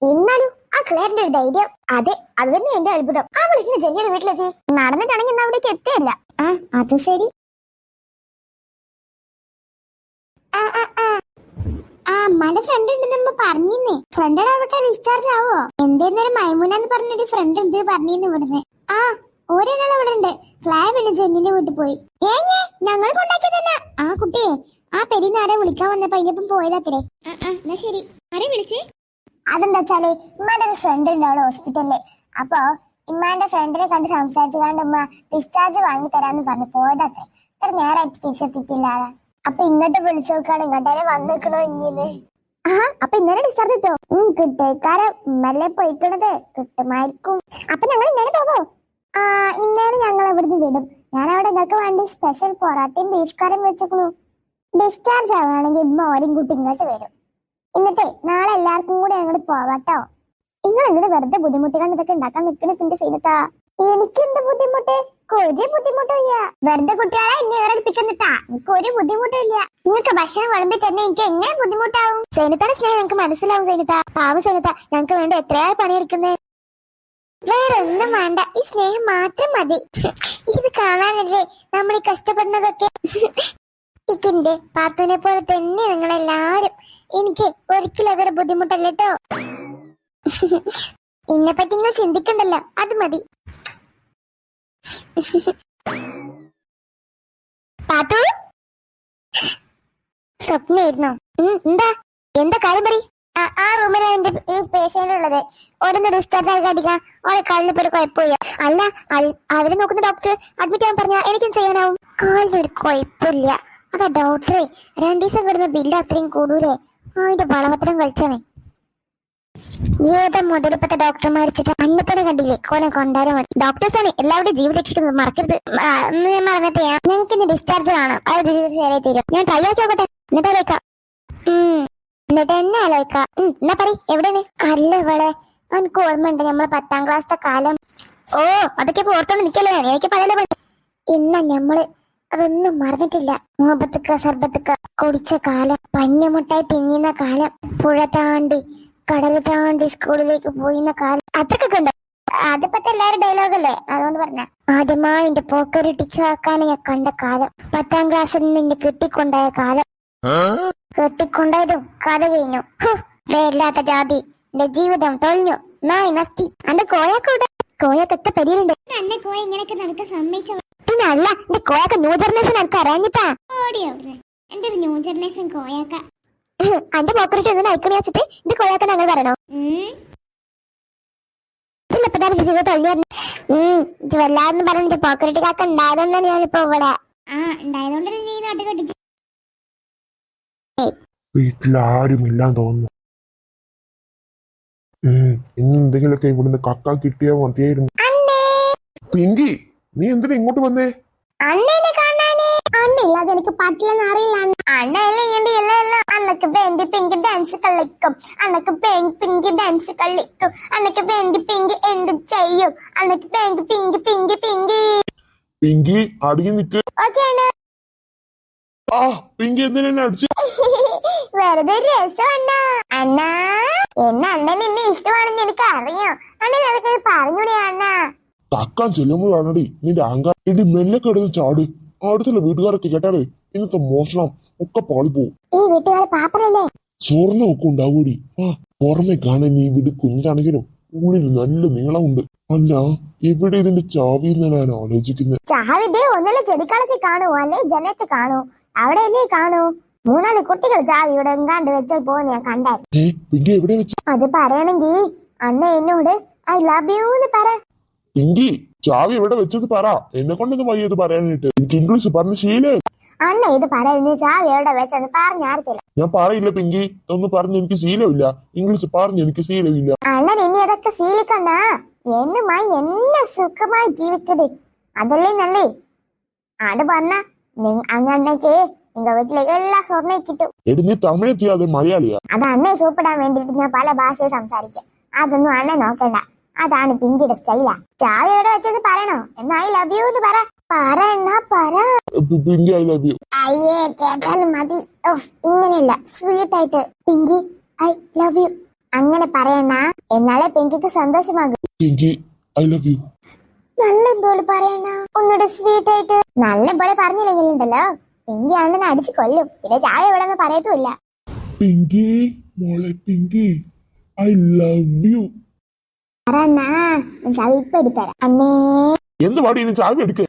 എന്നാലും ആ ക്ലിയറിന്റെ ഒരു ധൈര്യം, അതെ അത് തന്നെ എന്റെ അത്ഭുതം. അവളിങ്ങനെ ജെന്നിയുടെ വീട്ടിലെത്തി. നടന്നിട്ടാണെങ്കിൽ ഇന്ന് അവിടേക്ക് എത്തിയല്ല. അത് ശരി. അമ്മയുടെ ഫ്രണ്ട് ഉണ്ടെന്ന് പറഞ്ഞിരുന്നേ. ഫ്രണ്ട് അവിടെ ഡിസ്ചാർജ് ആവോ? എന്തേന്നൊരു മൈമുന എന്ന് പറഞ്ഞൊരു ഫ്രണ്ട് ഉണ്ട് പറഞ്ഞിരുന്നു ഇവിടുന്ന്. ഒരാൾ അവിടെ ഉണ്ട്. ഫ്ലാഗ് വിളി ജെന്നിന്റെ വീട്ടിൽ പോയി. ഞങ്ങൾ കൊണ്ടാക്കി തന്നെ ആ കുട്ടിയെ ആ പെരിന്നാരെ വിളിക്കാൻ വന്നപ്പോ അതിനൊപ്പം പോയതാത്രേ. എന്നാ ശരി. ആരെ വിളിച്ചേ? അതെന്താ വെച്ചാല് ഇമ്മാന്റെ ഒരു ഫ്രണ്ട് ഉണ്ട് അവിടെ ഹോസ്പിറ്റലില്. അപ്പൊ ഇമ്മാന്റെ ഫ്രണ്ടിനെ കണ്ട് സംസാരിച്ചു കണ്ട് ഉമ്മ ഡിസ്ചാർജ് വാങ്ങി തരാന്ന് പറഞ്ഞു പോയതാത്രേ. ഇത്ര നേരമായിട്ട് തിരിച്ചെത്തിക്കില്ല. അപ്പൊ ഇങ്ങോട്ട് വിളിച്ചു നോക്കാണ് ഇങ്ങോട്ടേ വന്നിക്കണോ ഇങ്ങനെ. അപ്പൊ ഇന്നലെ ഡിസ്ചാർജ് കിട്ടോ? കിട്ടേക്കാരം ഇമ്മല്ലേ പോയിക്കണത്. കിട്ടുമായിരിക്കും. അപ്പൊ ഞങ്ങൾ ഇന്നലെ പോകോ? ഇന്നലെ ഞങ്ങൾ ഇവിടുന്ന് വിടും. ഞാൻ അവിടെ നിങ്ങൾക്ക് വേണ്ടി സ്പെഷ്യൽ പൊറാട്ടയും ബീഫ് കറിയും വെച്ചിക്കണു. ഡിസ്ചാർജ് ആവുകയാണെങ്കിൽ ഇമ്മ ഓരും കൂട്ടി ഇങ്ങോട്ട് വരും. എന്നിട്ടേ നാളെ എല്ലാവർക്കും കൂടെ അങ്ങോട്ട് പോവാട്ടോ. നിങ്ങൾ എന്തിനാ വെറുതെ ബുദ്ധിമുട്ടിക്കാണ്ട് ഇതൊക്കെ ഉണ്ടാക്കാൻ നിൽക്കുന്ന സീനത്താ? എനിക്കെന്ത് ബുദ്ധിമുട്ട്? ഒരു ബുദ്ധിമുട്ടും ഇല്ല. വെറുതെ കുട്ടികളെ എന്നെ ഏറെടുപ്പിക്കുന്നിട്ടാ. എനിക്ക് ഒരു ബുദ്ധിമുട്ടും ഇല്ല. നിങ്ങൾക്ക് ഭക്ഷണം വിളമ്പി തന്നെ എനിക്ക് എങ്ങനെ ബുദ്ധിമുട്ടാവും? സൈനത്താടെ സ്നേഹം ഞങ്ങൾക്ക് മനസ്സിലാവും സൈനത്ത. പാവം സൈനത്ത, ഞങ്ങൾക്ക് വേണ്ട എത്രയായി പണിയെടുക്കുന്നേ. വേറെ ഒന്നും വേണ്ട, ഈ സ്നേഹം മാത്രം മതി. ഇത് കാണാനല്ലേ നമ്മൾ ഈ കഷ്ടപ്പെടുന്നതൊക്കെ. ഇക്കിന്റെ പാത്തുവിനെ പോലെ തന്നെ നിങ്ങളെല്ലാരും. എനിക്ക് ഒരിക്കലും അതൊരു ബുദ്ധിമുട്ടല്ല കേട്ടോ. എന്നെപ്പറ്റി നിങ്ങൾ ചിന്തിക്കണ്ടല്ലോ, അത് മതി. പാത്തു സ്വപ്നായിരുന്നോ? എന്താ കാര്യം പറ. ആ റൂമിലാണ് എന്റെ പേഷ്യന്റ് ഉള്ളത്. ഓരോന്ന് ഡിസ്ചാർജ് ആയി അടിക്കാം. ഓരോ കാലിനിപ്പോ ഒരു കുഴപ്പമില്ല. അല്ല അവര് നോക്കുന്ന ഡോക്ടർ അഡ്മിറ്റ് ആവാൻ പറഞ്ഞാൽ എനിക്കും ചെയ്യാനാവും. കാലിനൊരു കുഴപ്പമില്ല. അതാ ഡോക്ടറെ 2 ദിവസം കിടന്ന ബില്ല് അത്രയും കൂടൂലേ? അതിന്റെ വളപത്രം കളിച്ചാണ്. ഏതാ മുതലിപ്പത്തെ ഡോക്ടർമാരിച്ചിട്ട് അന്നത്തന്നെ കണ്ടില്ലേ കോലം കൊണ്ടാലും മതി. ഡോക്ടേഴ്സാണ് എല്ലാവരുടെയും ജീവൻ രക്ഷിക്കുന്നത്, മറക്കരുത്. ഞാൻ മറന്നിട്ട് ഞങ്ങൾക്ക് ഇനി ഡിസ്ചാർജ് വേണം. അത് ശരിയായി തരും. ഞാൻ ട്രൈ ആക്കി നോക്കട്ടെ, എന്നിട്ട് ആലോചിക്കാം. എന്നിട്ട് എന്നെ ആലോചിക്കാം. എന്നാ പറ എവിടെയാണ്? അല്ല ഇവിടെ എനിക്ക് ഓർമ്മയുണ്ട് നമ്മള് 10ാം ക്ലാസ്സിലെ കാലം. അതൊക്കെ ഓർത്തോണ്ട് നിൽക്കല്ലേ ഞാൻ. എനിക്ക് പല പണി. ഇന്ന ഞമ്മള് അതൊന്നും മറന്നിട്ടില്ല. മുഹബത്തുക്ക സർബത്തുക്ക കുടിച്ച കാലം, പഞ്ഞമുട്ടായി തിങ്ങിയുന്ന കാലം, പുഴ താണ്ടി കടൽ താണ്ടി സ്കൂളിലേക്ക് പോയിന്ന കാലം, അത്രക്കൊക്കെ ഉണ്ട്. അതിപ്പത്തെ എല്ലാവരും ഡയലോഗല്ലേ, അതുകൊണ്ട് പറഞ്ഞ. ആദ്യമായി എന്റെ പോക്കറിട്ടിക്കാക്കാനെ ഞാൻ കണ്ട കാലം, 10ാം ക്ലാസ്സിൽ നിന്ന് എന്നെ കെട്ടിക്കൊണ്ടായ കാലം. കെട്ടിക്കൊണ്ടായതും കഥ കഴിഞ്ഞു. ഇല്ലാത്ത ജാതി എന്റെ ജീവിതം തൊഴിഞ്ഞു. നായി നത്തി. അന്റെ കോയാക്കൂടെ? കോയാക്ക് പരിയുണ്ട്. എന്നെ കോയ ഇങ്ങനെയൊക്കെ നടക്കാൻ സമ്മതിച്ച പിന്നെ അല്ല. എന്റെ കോയാക്ക ന്യൂ ജനറേഷൻ എനിക്ക് അറിയാഞ്ഞിട്ടാ. എന്റെ ഒരു ന്യൂ ജനറേഷൻ കോയാക്ക. അന്റെ പോക്കറിട്ട് ഒന്ന് നയിക്കണി വെച്ചിട്ട് എന്റെ കോയാക്ക ഞങ്ങൾ പറയണോ? വല്ലാന്ന് പറഞ്ഞ പോക്കറിട്ട് കാക്ക ഉണ്ടായതുകൊണ്ടാണ് ഞാനിപ്പോ ഇവിടെ. ഉണ്ടായതുകൊണ്ടാണ് നീ നാട്ടിൽ കെട്ടിച്ചു. വീട്ടിലാരുമില്ലാന്ന് തോന്നുന്നു. ഇന്ന് എന്തെങ്കിലുമൊക്കെ ഇവിടുന്ന് കക്ക കിട്ടിയാ മതിയായിരുന്നു. പിങ്കി, നീ എന്തിനാ ഇങ്ങോട്ട് വന്നേ? അണ്ണനെ കാണാനേ. അണ്ണയില്ലാതെ എനിക്ക് പറ്റില്ലെന്ന് അറിയില്ല. അണ്ണക്ക് വേണ്ടി പിങ്കി ഡാൻസ് കളിക്കും. അണ്ണക്ക് പിങ്കി ഡാൻസ് കളിക്കും. അണ്ണക്ക് വേണ്ടി പിങ്കി എന്ത് ചെയ്യും? അണ്ണക്ക് പിങ്കി പിങ്കി പിങ്കി പിങ്കി പിങ്കി അടിഞ്ഞു നിക്ക്. ഓക്കെയാണ്. പിങ്കി എന്തിനാ അടിച്ചു? വെറുതെ രസം അണ്ണാ. അണ്ണൻ നിന്നെ ഇഷ്ടമാണെന്ന് എനിക്ക് അറിയാം. അണ്ണൻ അതൊക്കെ പറഞ്ഞൂടെ അണ്ണാ? തക്കാൻ ചെല്ലുമ്പോഴാണടി നിന്റെ അഹങ്കാരം. ഇടി മെല്ലെ കിടന്ന് ചാടി. അടുത്തുള്ള വീട്ടുകാരൊക്കെ കേട്ടാലേ ഇന്നത്തെ മോഷണം ഒക്കെ പാളിപ്പോവും. ഈ വീട്ടുകാരെ പാപ്പനല്ലേ? സ്വർണ്ണമൊക്കെ ഉണ്ടാവൂടി. പുറമെ കാണാൻ നീ വീട് കുഞ്ഞാണെങ്കിലും ഉള്ളിൽ നല്ല നീളമുണ്ട്. അല്ല, എവിടെ ഇതിന്റെ ചാവി എന്ന് ഞാൻ ആലോചിക്കുന്നത്. ചാവിന്റെ ഒന്നല്ല ചെടിക്കളത്തിൽ കാണൂ, അല്ലെ ജനത്ത് കാണൂ, അവിടെ അല്ലേ കാണൂ. 3-4 കുട്ടികൾ ചാവി ഇവിടെ എങ്കാണ്ട് വെച്ചാൽ പോകുന്ന ഞാൻ കണ്ടായിരുന്നു. എവിടെ വെച്ച്? അത് പറയണെങ്കി അണ്ണ എന്നോട് ഐ ലവ് യു എന്ന് പറ. പിങ്കി, ചാവി എവിടെ വെച്ചത് പറ. എന്നെ കൊണ്ടൊന്നും വയ്യത് പറയാനായിട്ട്. എനിക്ക് ഇംഗ്ലീഷ് പറഞ്ഞ ശീലം. അണ്ണ ഇത് പറയുന്നത് ചാവി എവിടെ വെച്ചെന്ന് പറഞ്ഞാർത്തില്ല. ഞാൻ പറയില്ല പിങ്കി, ഒന്ന് പറഞ്ഞ് എനിക്ക് ശീലമില്ല. ഇംഗ്ലീഷ് പറഞ്ഞ് എനിക്ക് ശീലമില്ല. അണ്ണൻ ഇനി അതൊക്കെ ശീലിക്കണ്ട. എന്നുമായി എന്നെ സുഖമായി ജീവിക്കത് അതല്ലേ നല്ലേ. അത് പറഞ്ഞ അങ്ങണ്ണക്ക് നിങ്ങ വീട്ടിലെ എല്ലാ സ്വർണ്ണയും കിട്ടും. നീ തമിഴ് ചെയ്യാതെ മലയാളിയാ? അത് അണ്ണെ സൂപ്പിടാൻ വേണ്ടിട്ട് ഞാൻ പല ഭാഷയെ സംസാരിക്കും. അതൊന്നും അണ്ണെ നോക്കണ്ട. അതാണ് പിങ്കിയുടെ സ്റ്റൈലാ. ചാവി എവിടെ വെച്ചത് പറയണോ? എന്നാ ഐ ലവ് യു എന്ന് പറ. Pinky I love you. അയ്യേ കേട്ടാലും മതി. ഇങ്ങനെയല്ല, സ്വീറ്റ് ആയിട്ട് പിങ്കി ഐ ലവ് യു. അങ്ങനെ പറയണ എന്നാലേ പെങ്കിക്ക് സന്തോഷമാകും. Pinky I love you. നല്ല പോലെ പറയണ, ഒന്നുകൂടെ സ്വീറ്റ് ആയിട്ട്. നല്ല പോലെ പറഞ്ഞില്ലെങ്കിലുണ്ടല്ലോ പെങ്കി ആണെന്ന് അടിച്ചു കൊല്ലും. പിന്നെ ചായ എവിടെന്ന് പറയത്തുമില്ല. പിങ്കി മോളെ പിങ്കി ഐ ലവ് യു. അറണ്ണാ ചായ ഇപ്പൊ എടുത്തരാം. അന്നേ എന്ത് പാടി ഇനി ചാവി എടുക്ക.